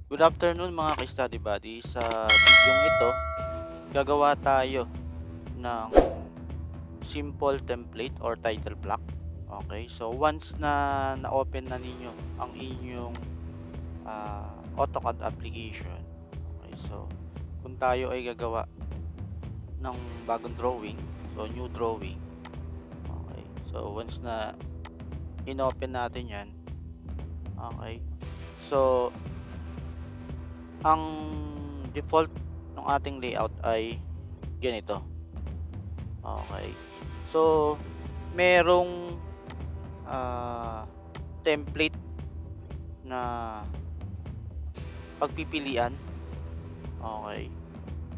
Good afternoon mga ka-study buddy. Sa videong ito, gagawa tayo ng simple template or title block. Okay, so once na na-open na ninyo ang inyong AutoCAD application, okay, so kung tayo ay gagawa ng bagong drawing, so new drawing, okay, so once na in-open natin yan, okay, so ang default ng ating layout ay ganito. Okay. So, merong template na pagpipilian. Okay.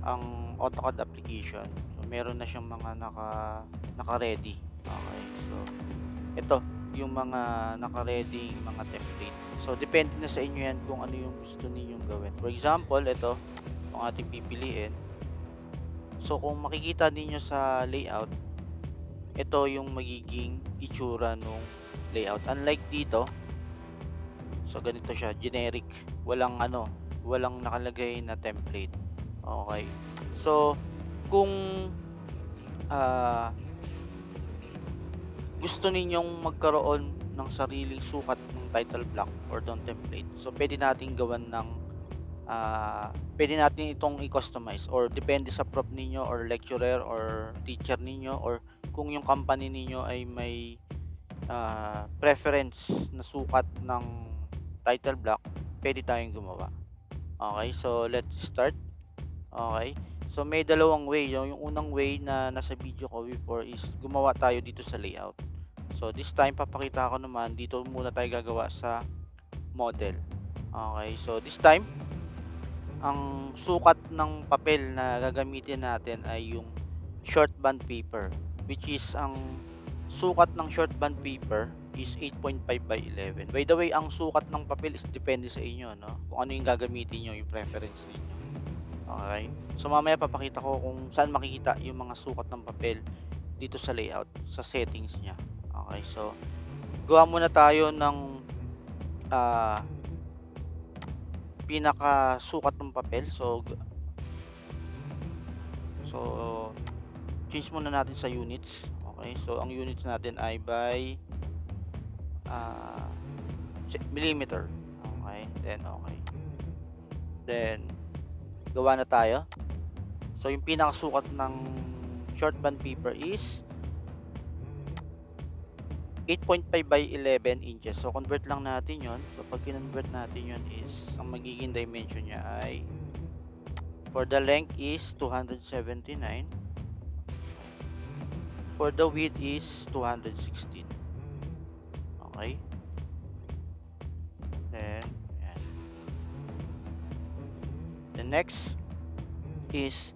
Ang AutoCAD application. So, meron na siyang mga naka-ready. Okay. So, ito yung mga naka-ready mga template. So, depende na sa inyo yan kung ano yung gusto ninyong gawin. For example, ito yung ating pipiliin. So, kung makikita ninyo sa layout, ito yung magiging itsura nung layout. Unlike dito, so ganito siya, generic. Walang nakalagay na template. Okay. So, kung gusto ninyong magkaroon ng sariling sukat ng title block or ng template, so pwede nating gawan ng pwede natin itong i-customize or depende sa prof ninyo or lecturer or teacher ninyo or kung yung company ninyo ay may preference na sukat ng title block, pwede tayong gumawa. Okay, so let's start. Okay, so may dalawang way. Yung unang way na nasa video ko before is gumawa tayo dito sa layout. So this time papakita ko naman dito muna tayo gagawa sa model. Okay, so this time ang sukat ng papel na gagamitin natin ay yung short band paper, which is ang sukat ng short band paper is 8.5 by 11. By the way, ang sukat ng papel is depende sa inyo, no? Kung ano yung gagamitin nyo, yung preference niyo. Okay? So mamaya papakita ko kung saan makikita yung mga sukat ng papel dito sa layout, sa settings niya. Okay, so gawa muna tayo ng pinaka sukat ng papel. So change muna natin sa units. Okay, so ang units natin ay by millimeter. Okay, then gawa na tayo. So yung pinakasukat ng short band paper is 8.5 by 11 inches. So convert lang natin yon. So pag kinonvert natin yon is ang magiging dimension niya ay for the length is 279. For the width is 216. Okay. Then, ayan. The next is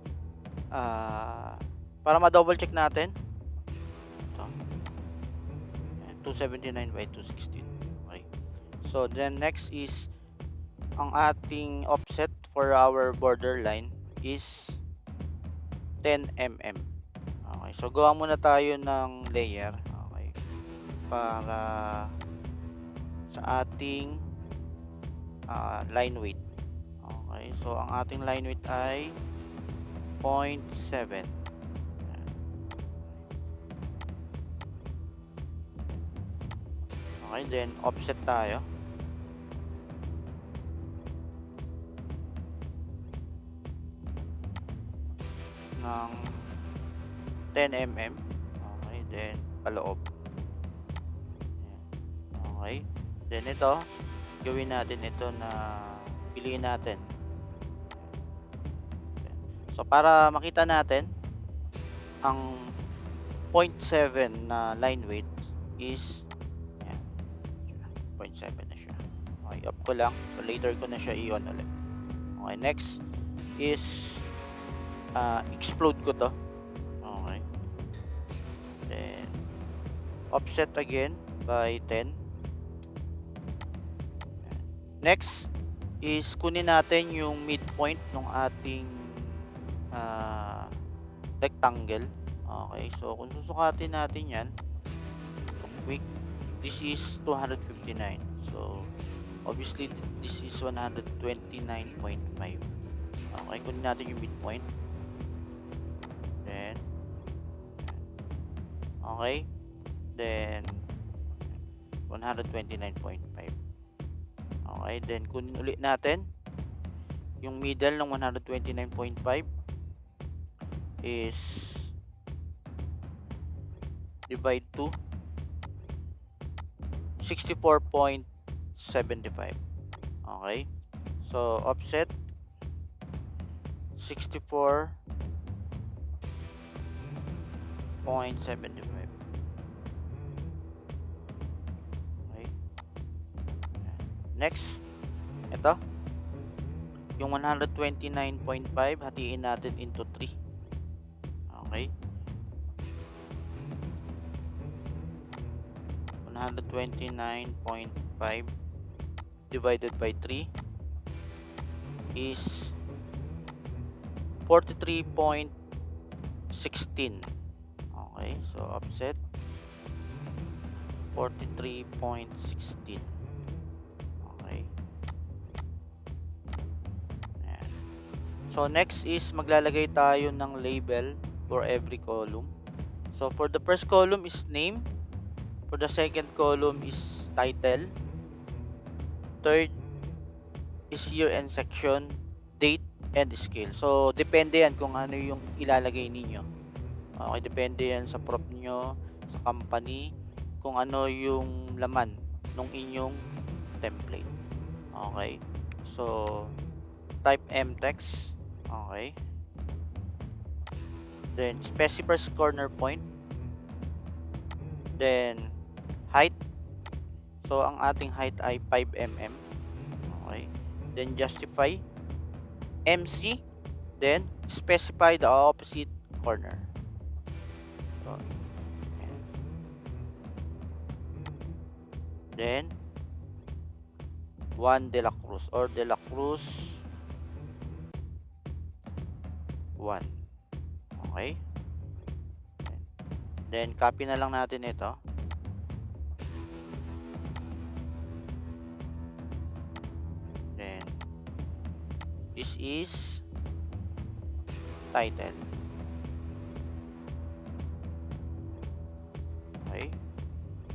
para ma-double check natin. Ito. Ayan, 279 by 216. Okay. So, then next is ang ating offset for our borderline is 10 mm. Okay. So, gawa muna tayo ng layer. Okay. Para sa ating line weight. Okay, so ang ating line weight ay 0.7. Okay, then offset tayo. Ng 10 mm. Okay, then paloob. Okay, then ito gawin natin ito na piliin natin. So para makita natin ang 0.7 na line weight is ayan, 0.7 na siya. Okay, up ko lang. So later ko na siya i-on ulit. Okay, next is explode ko to. Okay. Then offset again by 10. Next is kunin natin yung midpoint ng ating rectangle. Okay, so kung susukatin natin yan, so quick, this is 259. So Obviously, this is 129.5. Okay, kunin natin yung midpoint. Then, okay. Then, 129.5. Okay, then kunin ulit natin yung middle ng 129.5 is divide to 64.75. Okay, so offset 64.75. Okay, next, ito yung 129.5 hatiin natin into 3. Okay, 129.5 divided by 3 is 43.16. Okay, so offset 43.16. Okay. Ayan. So next is maglalagay tayo ng label for every column. So for the first column is name, for the second column is title, third is year and section, date, and scale. So depende yan kung ano yung ilalagay ninyo. Okay, depende yan sa prop nyo, sa company, kung ano yung laman ng inyong template. Okay, so type mtext. Okay, then specifies corner point, then height. So ang ating height ay 5 mm. Okay, then justify MC, then specify the opposite corner. So, ayan. Then 1 De La Cruz or De La Cruz 1. Okay, then copy na lang natin ito. Then this is title. Okay,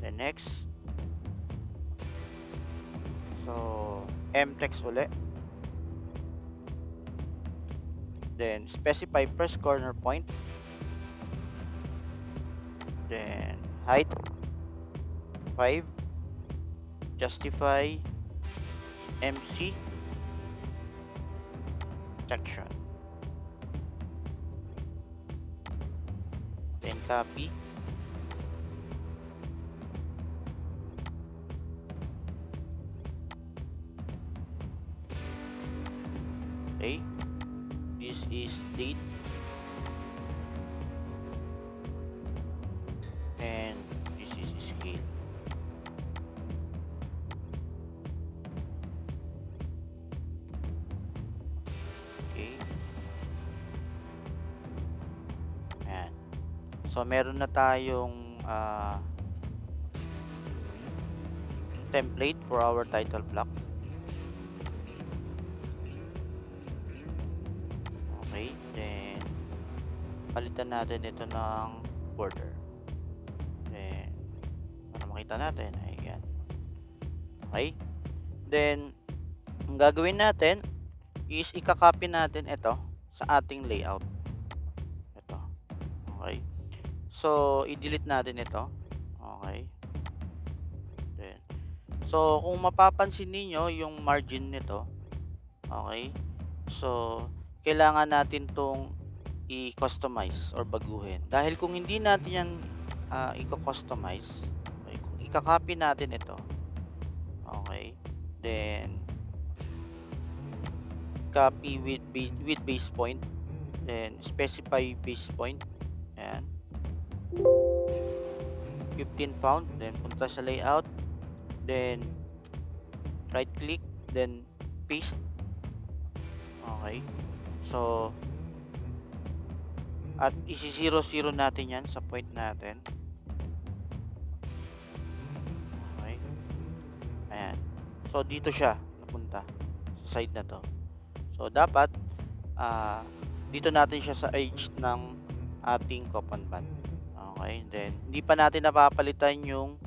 then next, so mtext ulit, then specify first corner point, then height 5, justify MC section, then copy. Okay, this is date and this is scale. Okay, ayan. So meron na tayong template for our title block. Okay, then palitan natin ito ng border. Then para makita natin, ayan. Okay, then ang gagawin natin is i-copy natin ito sa ating layout. Ito. Okay, so i-delete natin ito. Okay, then so kung mapapansin niyo yung margin nito, okay, so kailangan natin tong i-customize or baguhin. Dahil kung hindi natin yan i-customize, okay, kung i-copy natin ito, okay, then copy with base point, then specify base point, ayan, 15 pound, then punta sa layout, then right click, then paste. Okay, so at isi-0 natin yan sa point natin. Okay, ayan, So, dito siya napunta sa side na 'to. So, dapat, dito natin siya sa edge ng ating coupon band. Okay, then hindi pa natin napapalitan yung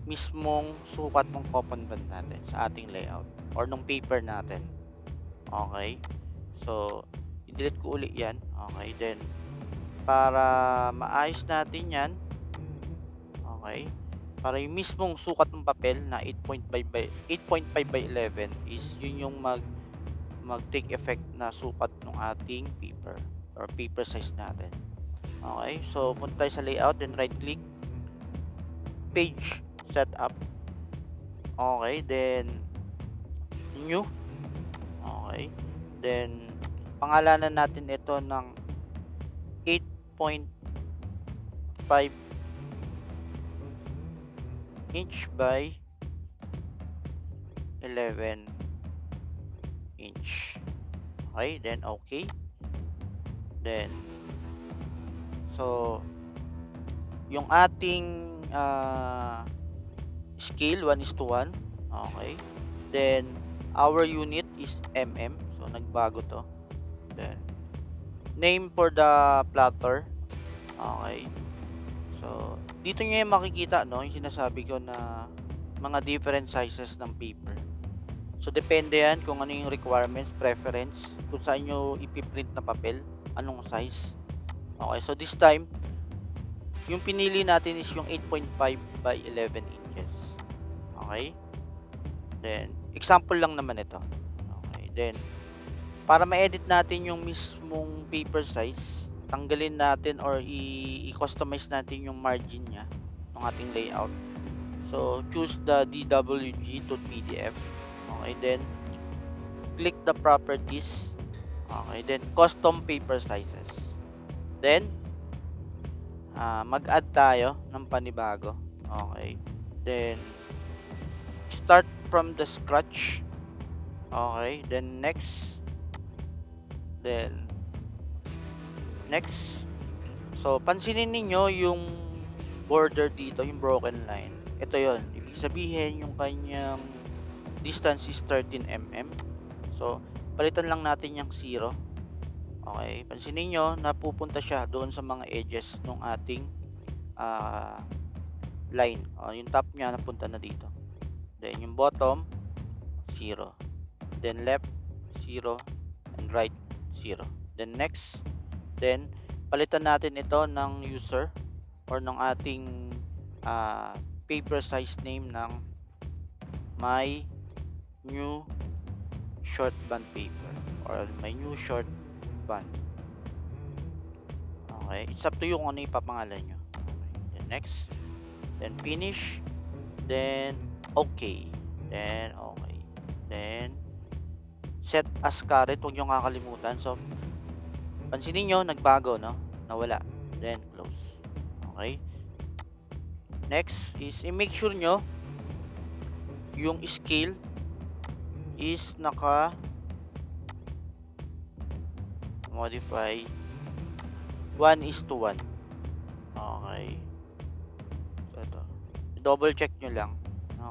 mismong sukat ng coupon band natin sa ating layout or nung paper natin. Okay, so i-delete ko uli yan. Okay, then para maayos natin yan, okay, para yung mismong sukat ng papel na 8.5 by 11 is yun yung mag-take effect na sukat ng ating paper or paper size natin. Okay, so punta tayo sa layout, then right click, page setup. Okay, then new. Okay, then pangalanan natin ito ng 8.5 inch by 11 inch. Okay, then okay. Then so yung ating scale 1:1. Okay, then our unit is mm, so nagbago to. Then name for the platter. Okay, so dito nyo yung makikita, no, yung sinasabi ko na mga different sizes ng paper. So depende yan kung ano yung requirements, preference, kung saan nyo ipiprint na papel, anong size. Okay, so this time yung pinili natin is yung 8.5 by 11 inches. Okay, then example lang naman ito. Okay, then para ma-edit natin yung mismong paper size, tanggalin natin or i-customize natin yung margin niya ng ating layout. So choose the DWG to PDF. Okay, then click the properties. Okay, then custom paper sizes. Then mag-add tayo ng panibago. Okay, then start from the scratch. Okay, then next, then next. So pansinin ninyo yung border dito, yung broken line. Ito yon, ibig sabihin yung kanyang distance is 13 mm. So palitan lang natin yung 0. Okay, pansinin nyo napupunta siya doon sa mga edges ng ating line. Yung top niya napunta na dito. Then yung bottom 0, then left 0, and right 0. Then next, then palitan natin ito ng user or ng ating paper size name ng my new short band paper or my new short band. Okay, it's up to you kung ano ipapangalan nyo. Okay, then next, then finish, then okay, then okay, then set as current. Huwag nyo kakalimutan. So pansinin nyo nagbago, no, nawala, then close. Okay, next is i-make sure nyo yung scale is naka modify 1:1. Okay, so ito double check nyo lang.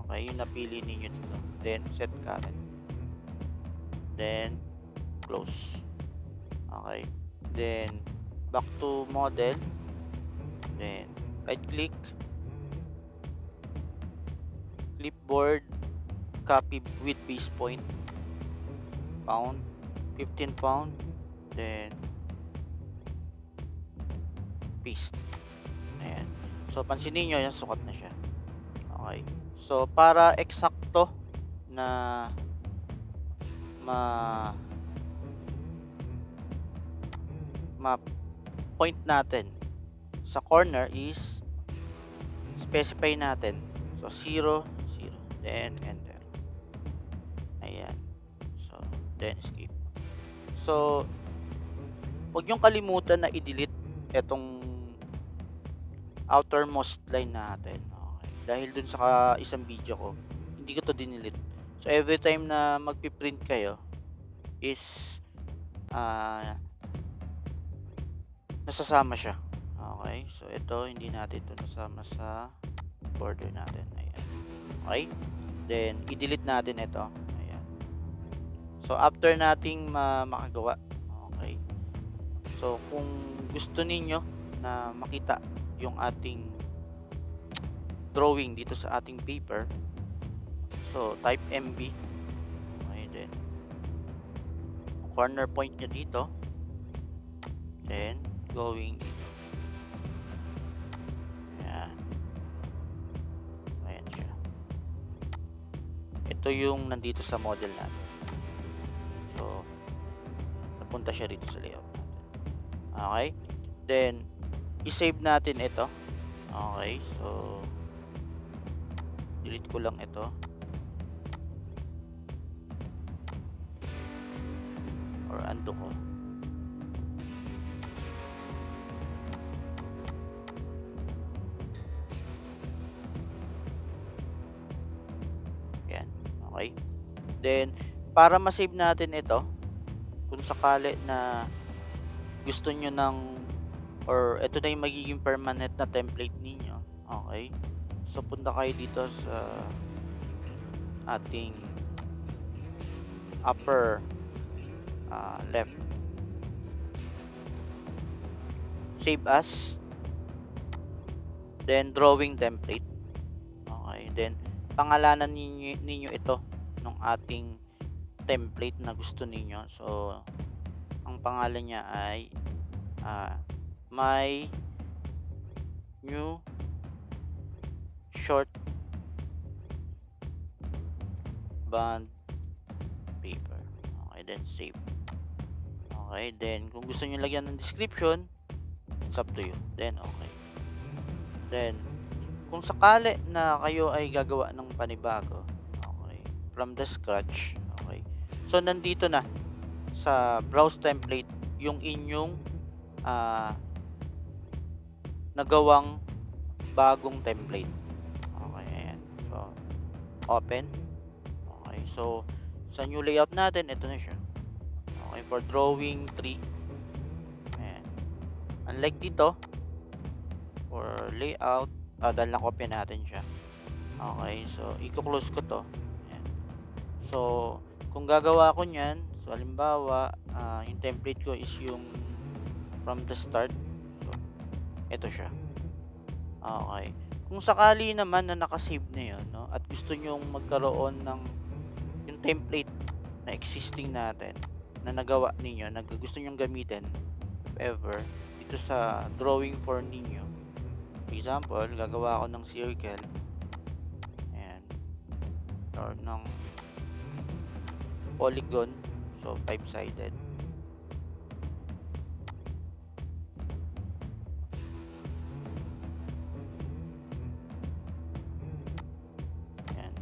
Okay, yung napili ninyo dito, then set current, then close. Okay, then back to model, then right click, clipboard, copy with base point, pound, 15 pound, then paste. Ayan, so pansinin nyo yung sukat na siya. Okay, so para eksakto na point natin sa corner is specify natin. So 0, 0, then enter. Ayan, so then escape. So huwag nyong kalimutan na i-delete etong outermost line natin. Okay, dahil dun sa isang video ko, hindi ko to dinilit. So every time na magpiprint kayo is nasasama siya. Okay, so ito hindi natin ito nasama sa border natin. Ayan. Okay, Then i-delete natin ito. Ayan. So after nating makagawa, okay. So kung gusto ninyo na makita yung ating drawing dito sa ating paper, so type MB. Okay, then corner point nyo dito, then going dito. Ayan. Ayan siya. Ito yung nandito sa model natin. So napunta siya dito sa layout natin. Okay, then i-save natin ito. Okay, so delete ko lang ito. Or undo ko. Yan. Okay. Then, para ma-save natin ito, kung sakali na gusto nyo ng, or ito na yung magiging permanent na template ninyo, okay. So, punta kayo dito sa ating upper left. Save as. Then, drawing template. Okay. Then, pangalanan ninyo ito ng ating template na gusto ninyo. So, ang pangalan niya ay my new short bond paper. Okay, then save. Okay, then kung gusto niyo lagyan ng description, it's up to you. Then okay. Then kung sakali na kayo ay gagawa ng panibago, okay, from the scratch, okay. So nandito na sa browse template yung inyong nagawang bagong template. Okay, ayan. So open. Okay, so sa new layout natin, ito na siya. Okay, for drawing 3. Ayan. Unlike dito, for layout, dahil na-copy natin siya. Okay, so i-close ko to. Ayan. So kung gagawa ko niyan, so halimbawa, yung template ko is yung from the start. So ito siya. Okay. Kung sakali naman na naka-save na yun, no, at gusto nyong magkaroon ng yung template na existing natin na nagawa ninyo, na gusto nyong gamitin, if ever, dito sa drawing 4 ninyo. For example, gagawa ako ng circle. Ayan. Or ng polygon. So, 5-sided. Ayan.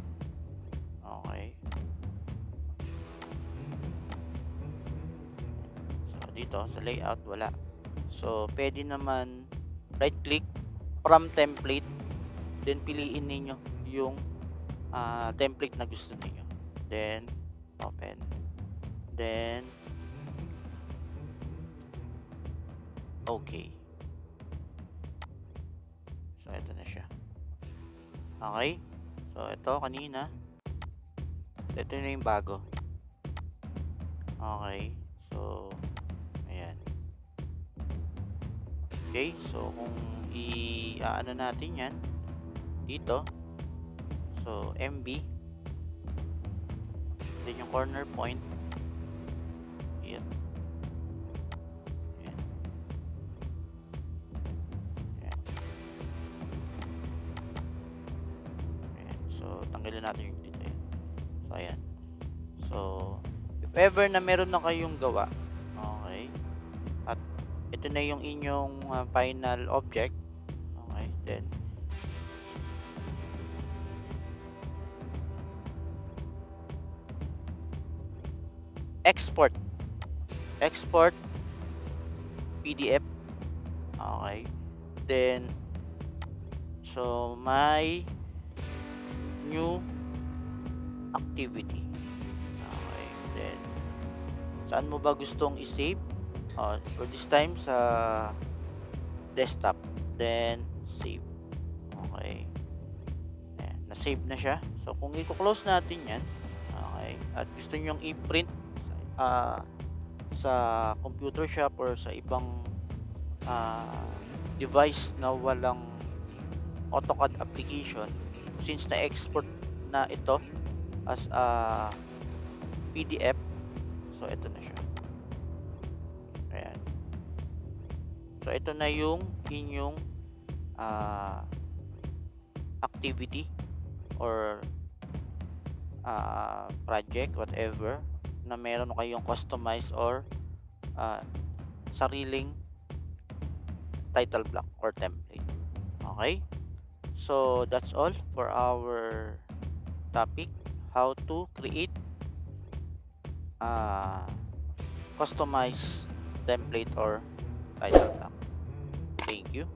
Okay. So, dito, sa layout, wala. So, pwede naman right click from template, then piliin ninyo yung template na gusto niyo. Then open. Then okay. So ito na siya. Okay. So ito kanina. Ito na yung bago. Okay. So ayan. Okay. So kung ano natin yan dito, so MB, then yung corner point, yan. Yan. Yan. Yan. So tanggalin natin yung dito. So ayan. So if ever na meron na kayong gawa, okay, at ito na yung inyong final object, okay, then export PDF. Okay, then so my new activity. Okay, then saan mo ba gustong i-save? For this time sa desktop, then save. Okay, ayan, save na siya. So kung i-close natin yan, okay, at gusto nyong i-print ah, sa computer shop or sa ibang device na walang AutoCAD application, since na-export na ito as a PDF, so ito na siya. Ayan. So ito na yung inyong activity or project, whatever, na meron kayong customize or sariling title block or template. Okay? So that's all for our topic, how to create customize template or title block. Thank you.